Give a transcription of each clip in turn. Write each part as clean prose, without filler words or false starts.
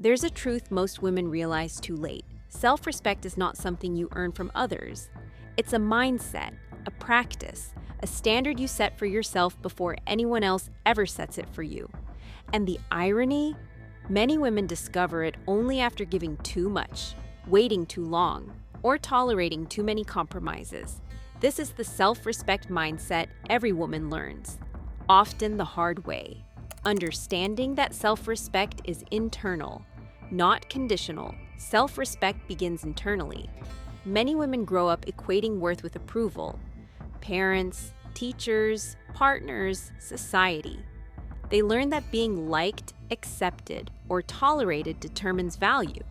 There's a truth most women realize too late. Self-respect is not something you earn from others. It's a mindset, a practice, a standard you set for yourself before anyone else ever sets it for you. And the irony? Many women discover it only after giving too much, waiting too long, or tolerating too many compromises. This is the self-respect mindset every woman learns, often the hard way. Understanding that self-respect is internal, not conditional. Self-respect begins internally. Many women grow up equating worth with approval. Parents, teachers, partners, society. They learn that being liked, accepted, or tolerated determines value.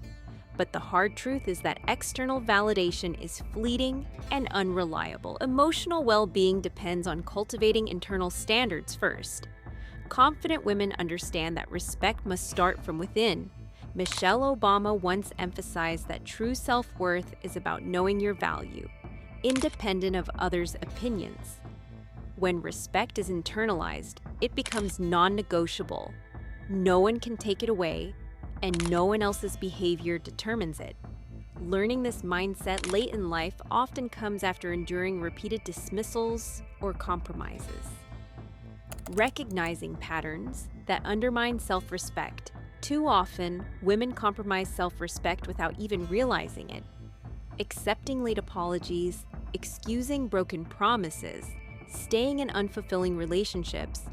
But the hard truth is that external validation is fleeting and unreliable. Emotional well-being depends on cultivating internal standards first. Confident women understand that respect must start from within. Michelle Obama once emphasized that true self-worth is about knowing your value, independent of others' opinions. When respect is internalized, it becomes non-negotiable. No one can take it away, and no one else's behavior determines it. Learning this mindset late in life often comes after enduring repeated dismissals or compromises. Recognizing patterns that undermine self-respect. Too often, women compromise self-respect without even realizing it. Accepting late apologies, excusing broken promises, staying in unfulfilling relationships,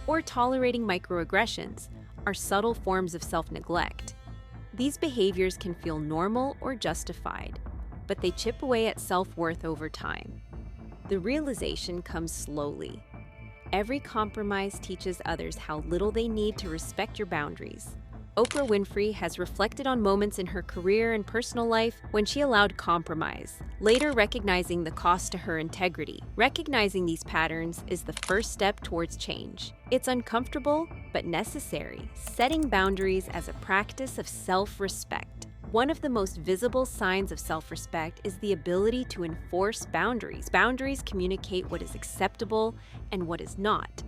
or tolerating microaggressions are subtle forms of self-neglect. These behaviors can feel normal or justified, but they chip away at self-worth over time. The realization comes slowly. Every compromise teaches others how little they need to respect your boundaries. Oprah Winfrey has reflected on moments in her career and personal life when she allowed compromise, later recognizing the cost to her integrity. Recognizing these patterns is the first step towards change. It's uncomfortable, but necessary. Setting boundaries as a practice of self-respect. One of the most visible signs of self-respect is the ability to enforce boundaries. Boundaries communicate what is acceptable and what is not,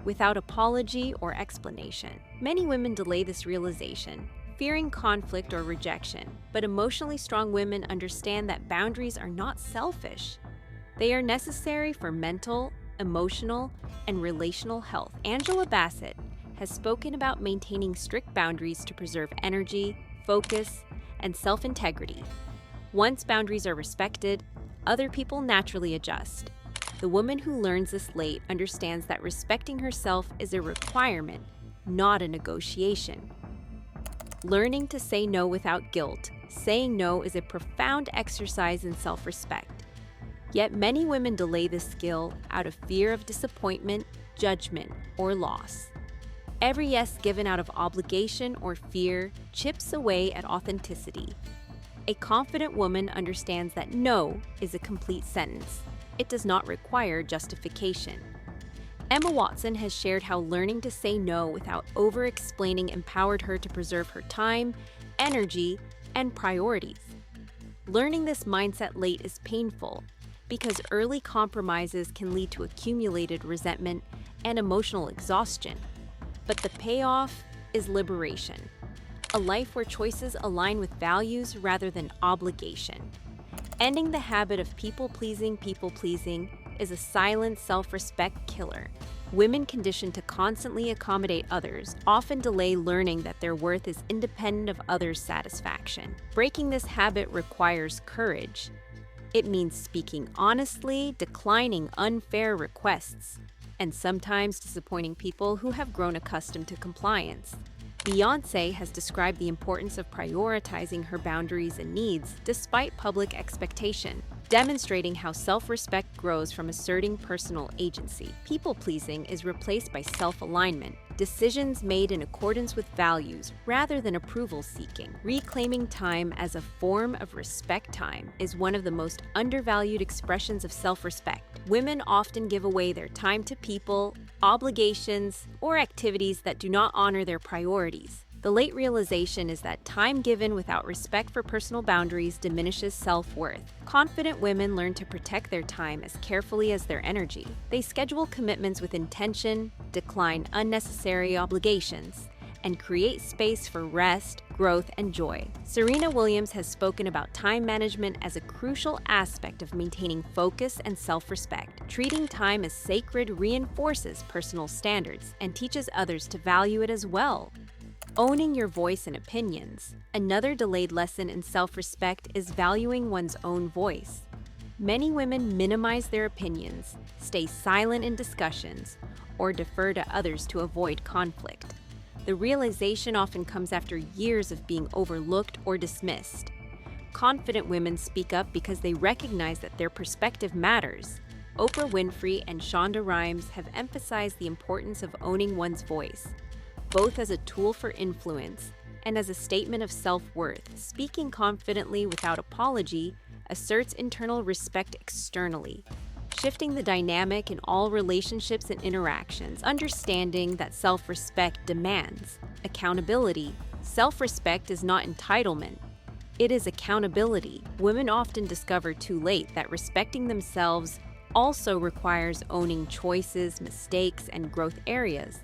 without apology or explanation. Many women delay this realization, fearing conflict or rejection, but emotionally strong women understand that boundaries are not selfish. They are necessary for mental, emotional, and relational health. Angela Bassett has spoken about maintaining strict boundaries to preserve energy, focus, and self-integrity. Once boundaries are respected, other people naturally adjust. The woman who learns this late understands that respecting herself is a requirement, not a negotiation. Learning to say no without guilt. Saying no is a profound exercise in self-respect. Yet many women delay this skill out of fear of disappointment, judgment, or loss. Every yes given out of obligation or fear chips away at authenticity. A confident woman understands that no is a complete sentence. It does not require justification. Emma Watson has shared how learning to say no without over-explaining empowered her to preserve her time, energy, and priorities. Learning this mindset late is painful because early compromises can lead to accumulated resentment and emotional exhaustion. But the payoff is liberation, a life where choices align with values rather than obligation. Ending the habit of people-pleasing is a silent self-respect killer. Women conditioned to constantly accommodate others often delay learning that their worth is independent of others' satisfaction. Breaking this habit requires courage. It means speaking honestly, declining unfair requests, and sometimes disappointing people who have grown accustomed to compliance. Beyoncé has described the importance of prioritizing her boundaries and needs despite public expectation, demonstrating how self-respect grows from asserting personal agency. People-pleasing is replaced by self-alignment, decisions made in accordance with values rather than approval-seeking. Reclaiming time as a form of respect time is one of the most undervalued expressions of self-respect. Women often give away their time to people, obligations, or activities that do not honor their priorities. The late realization is that time given without respect for personal boundaries diminishes self-worth. Confident women learn to protect their time as carefully as their energy. They schedule commitments with intention, decline unnecessary obligations, and create space for rest, growth, and joy. Serena Williams has spoken about time management as a crucial aspect of maintaining focus and self-respect. Treating time as sacred reinforces personal standards and teaches others to value it as well. Owning your voice and opinions. Another delayed lesson in self-respect is valuing one's own voice. Many women minimize their opinions, stay silent in discussions, or defer to others to avoid conflict. The realization often comes after years of being overlooked or dismissed. Confident women speak up because they recognize that their perspective matters. Oprah Winfrey and Shonda Rhimes have emphasized the importance of owning one's voice, both as a tool for influence and as a statement of self-worth. Speaking confidently without apology asserts internal respect externally, shifting the dynamic in all relationships and interactions. Understanding that self-respect demands accountability. Self-respect is not entitlement. It is accountability. Women often discover too late that respecting themselves also requires owning choices, mistakes, and growth areas.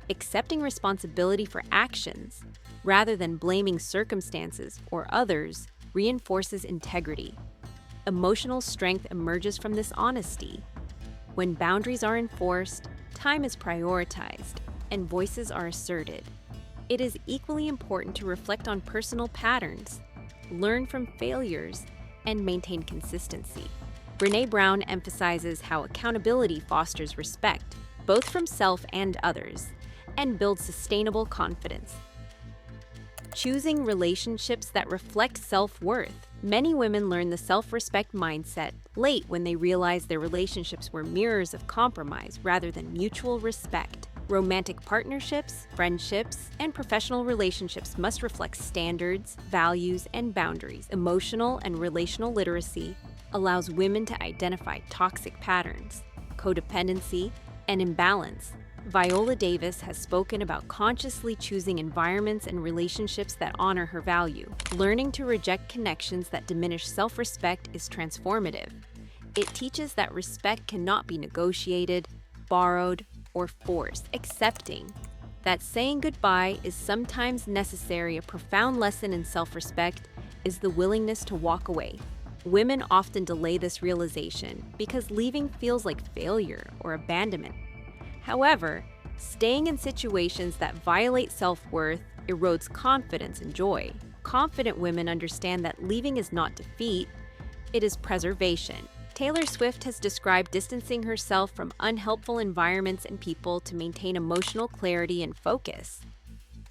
Accepting responsibility for actions, rather than blaming circumstances or others, reinforces integrity. Emotional strength emerges from this honesty. When boundaries are enforced, time is prioritized, and voices are asserted. It is equally important to reflect on personal patterns, learn from failures, and maintain consistency. Brené Brown emphasizes how accountability fosters respect, both from self and others, and builds sustainable confidence. Choosing relationships that reflect self-worth. Many women learn the self-respect mindset late when they realize their relationships were mirrors of compromise rather than mutual respect. Romantic partnerships, friendships, and professional relationships must reflect standards, values, and boundaries. Emotional and relational literacy allows women to identify toxic patterns, codependency, and imbalance. Viola Davis has spoken about consciously choosing environments and relationships that honor her value. Learning to reject connections that diminish self-respect is transformative. It teaches that respect cannot be negotiated, borrowed, or forced. Accepting that saying goodbye is sometimes necessary. A profound lesson in self-respect is the willingness to walk away. Women often delay this realization because leaving feels like failure or abandonment. However, staying in situations that violate self-worth erodes confidence and joy. Confident women understand that leaving is not defeat, it is preservation. Taylor Swift has described distancing herself from unhelpful environments and people to maintain emotional clarity and focus.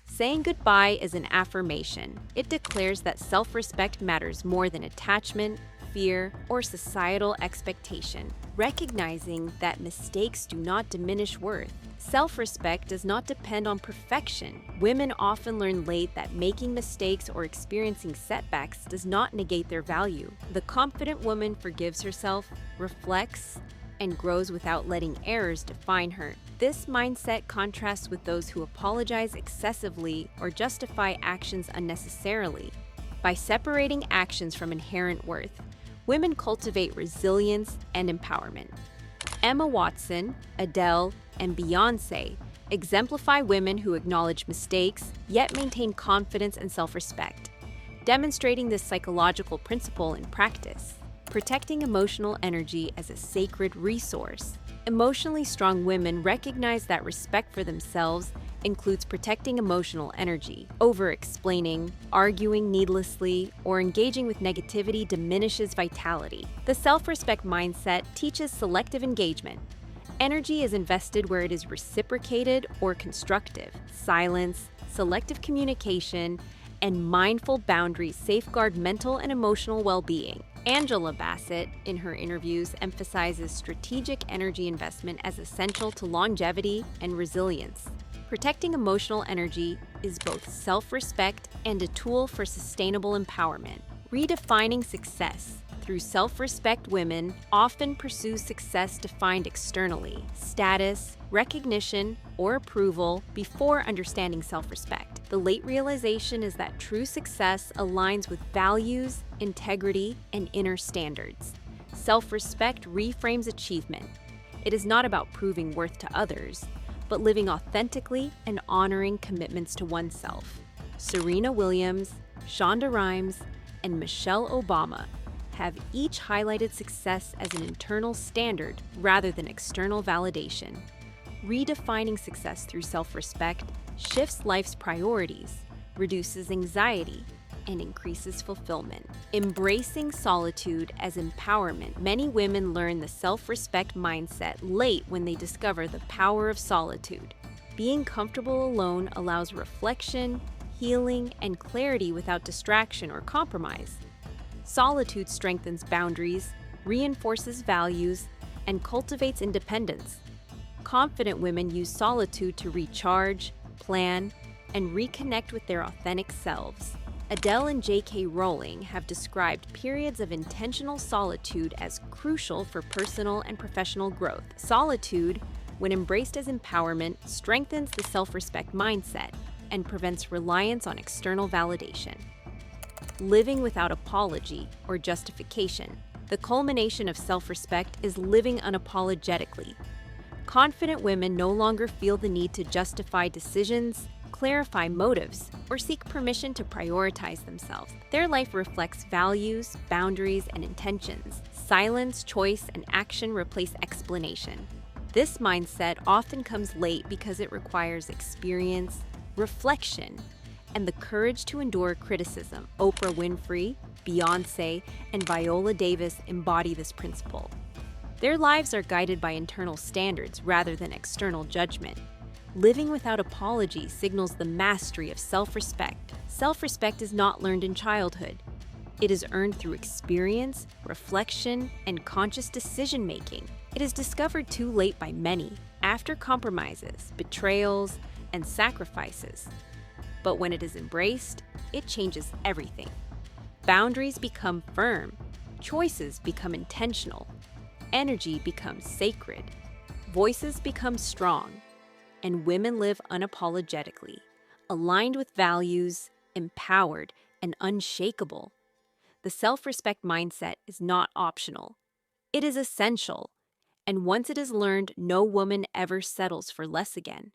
Saying goodbye is an affirmation. It declares that self-respect matters more than attachment, fear, or societal expectation. Recognizing that mistakes do not diminish worth. Self-respect does not depend on perfection. Women often learn late that making mistakes or experiencing setbacks does not negate their value. The confident woman forgives herself, reflects, and grows without letting errors define her. This mindset contrasts with those who apologize excessively or justify actions unnecessarily. By separating actions from inherent worth, women cultivate resilience and empowerment. Emma Watson, Adele, and Beyoncé exemplify women who acknowledge mistakes yet maintain confidence and self-respect, demonstrating this psychological principle in practice. Protecting emotional energy as a sacred resource. Emotionally strong women recognize that respect for themselves includes protecting emotional energy. Over-explaining, arguing needlessly, or engaging with negativity diminishes vitality. The self-respect mindset teaches selective engagement. Energy is invested where it is reciprocated or constructive. Silence, selective communication, and mindful boundaries safeguard mental and emotional well-being. Angela Bassett, in her interviews, emphasizes strategic energy investment as essential to longevity and resilience. Protecting emotional energy is both self-respect and a tool for sustainable empowerment. Redefining success. Through self-respect, women often pursue success defined externally, status, recognition, or approval, before understanding self-respect. The late realization is that true success aligns with values, integrity, and inner standards. Self-respect reframes achievement. It is not about proving worth to others, but living authentically and honoring commitments to oneself. Serena Williams, Shonda Rhimes, and Michelle Obama have each highlighted success as an internal standard rather than external validation. Redefining success through self-respect shifts life's priorities, reduces anxiety, and increases fulfillment. Embracing solitude as empowerment. Many women learn the self-respect mindset late when they discover the power of solitude. Being comfortable alone allows reflection, healing, and clarity without distraction or compromise. Solitude strengthens boundaries, reinforces values, and cultivates independence. Confident women use solitude to recharge, plan, and reconnect with their authentic selves. Adele and J.K. Rowling have described periods of intentional solitude as crucial for personal and professional growth. Solitude, when embraced as empowerment, strengthens the self-respect mindset and prevents reliance on external validation. Living without apology or justification. The culmination of self-respect is living unapologetically. Confident women no longer feel the need to justify decisions, clarify motives, or seek permission to prioritize themselves. Their life reflects values, boundaries, and intentions. Silence, choice, and action replace explanation. This mindset often comes late because it requires experience, reflection, and the courage to endure criticism. Oprah Winfrey, Beyoncé, and Viola Davis embody this principle. Their lives are guided by internal standards rather than external judgment. Living without apology signals the mastery of self-respect. Self-respect is not learned in childhood. It is earned through experience, reflection, and conscious decision-making. It is discovered too late by many, after compromises, betrayals, and sacrifices. But when it is embraced, it changes everything. Boundaries become firm, choices become intentional, energy becomes sacred, voices become strong, and women live unapologetically, aligned with values, empowered, and unshakable. The self-respect mindset is not optional. It is essential, and once it is learned, no woman ever settles for less again.